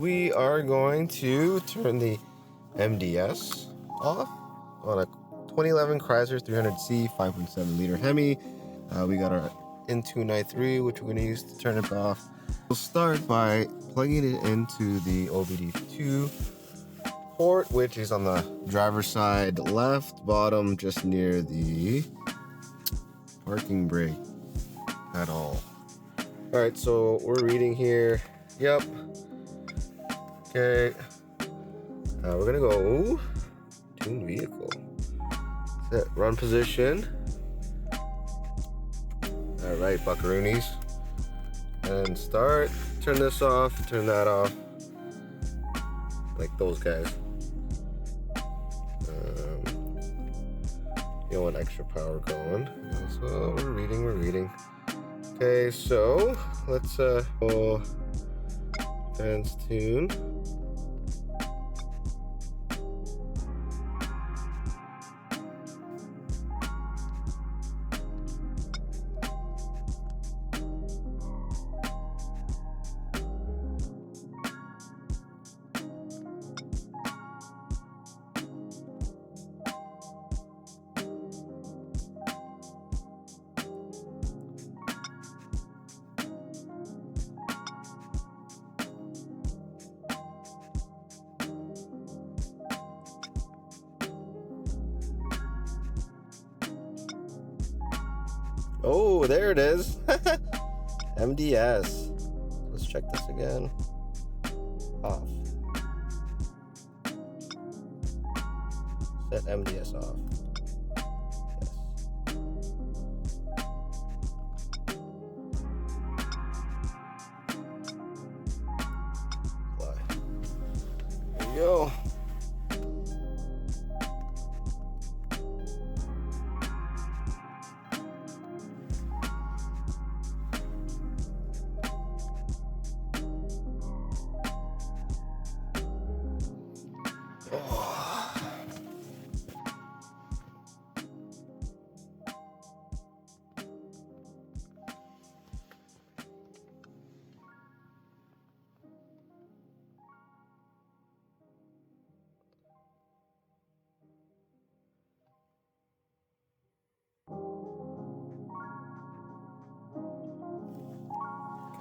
We are going to turn the MDS off on a 2011 Chrysler 300C 5.7 liter Hemi. We got our inTune i3, which we're going to use to turn it off. We'll start by plugging it into the OBD-II port, which is on the driver's side left bottom, just near the parking brake pedal. All right, so we're reading here. Yep. Okay. We're gonna go tune vehicle. Set run position. All right, buckaroonies. And start. Turn this off. Turn that off. Like those guys. You don't want extra power going. So we're reading. Okay, so let's go advanced tune. Oh, there it is. MDS. Let's check this again. Off. Set MDS off. Yes. Apply. There you go.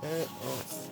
Okay, off.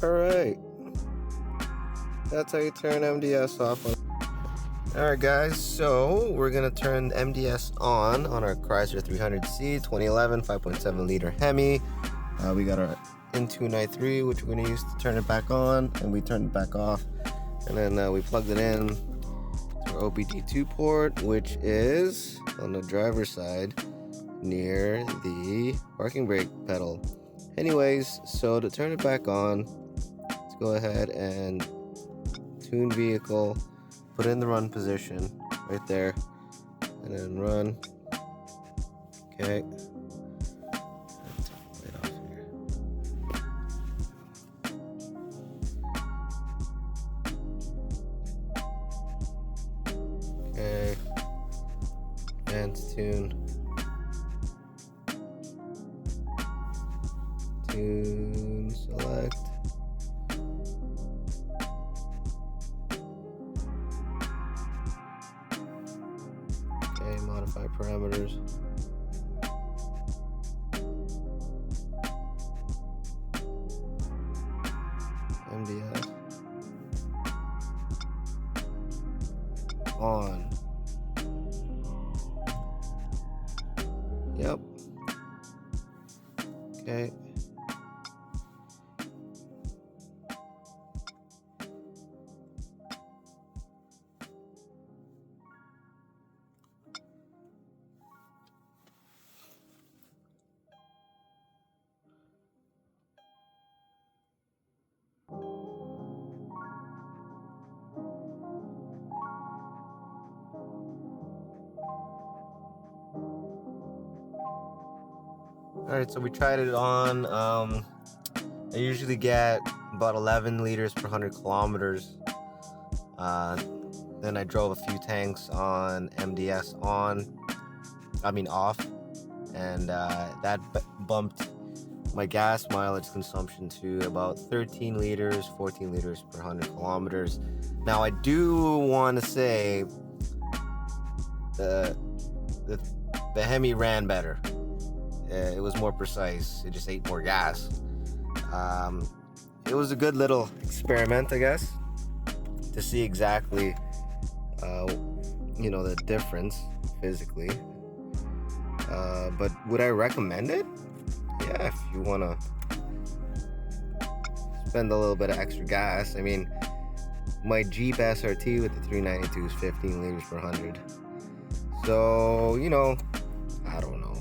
All right, that's how you turn MDS off. All right, guys, so we're gonna turn MDS on our Chrysler 300C 2011 5.7 liter Hemi. We got our inTune i3, which we're gonna use to turn it back on, and we turned it back off, and then we plugged it in to our OBD-II port, which is on the driver's side near the parking brake pedal. Anyways, so to turn it back on, let's go ahead and tune vehicle, put in the run position right there, and then run. Okay. Right off here. Okay. Advanced tune. Tune select. Okay, modify parameters. MDS on. Yep. Okay. Alright, so we tried it on. I usually get about 11 liters per 100 kilometers. Then I drove a few tanks on MDS off, and that bumped my gas mileage consumption to about 13 liters, 14 liters per 100 kilometers. Now I do want to say the Hemi ran better. It was more precise. It just ate more gas. It was a good little experiment, I guess, to see exactly, the difference physically. But would I recommend it? Yeah, if you want to spend a little bit of extra gas. I mean, my Jeep SRT with the 392 is 15 liters per 100. So, I don't know.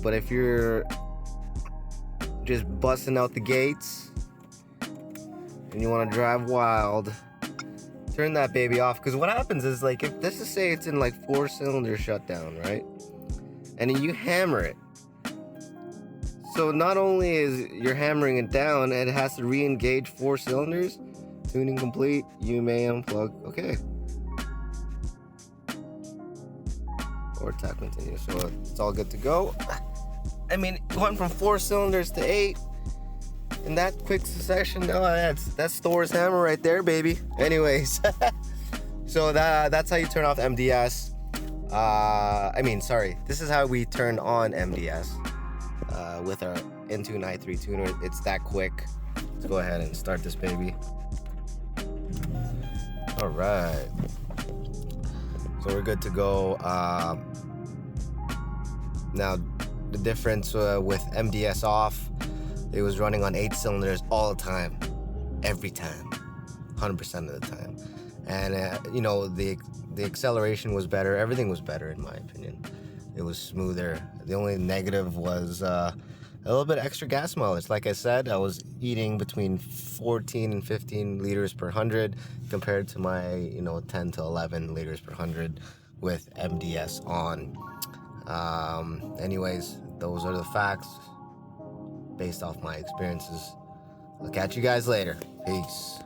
But if you're just busting out the gates and you want to drive wild, turn that baby off. Because what happens is, like, if let's just say it's in like 4-cylinder shutdown, right? And then you hammer it. So not only is you're hammering it down, it has to re-engage 4 cylinders. Tuning complete. You may unplug. Okay. Or tap continue. So it's all good to go. I mean, going from 4 cylinders to 8 in that quick succession, that's Thor's hammer right there, baby. Anyways, so that's how you turn off MDS. This is how we turn on MDS with our inTune i3 tuner. It's that quick. Let's go ahead and start this baby. All right. So we're good to go. Now, the difference with MDS off, it was running on 8 cylinders all the time, every time, 100% of the time. And, the acceleration was better. Everything was better, in my opinion. It was smoother. The only negative was a little bit extra gas mileage. Like I said, I was eating between 14 and 15 liters per 100 compared to my, 10 to 11 liters per 100 with MDS on. Anyways, those are the facts based off my experiences. I'll catch you guys later. Peace.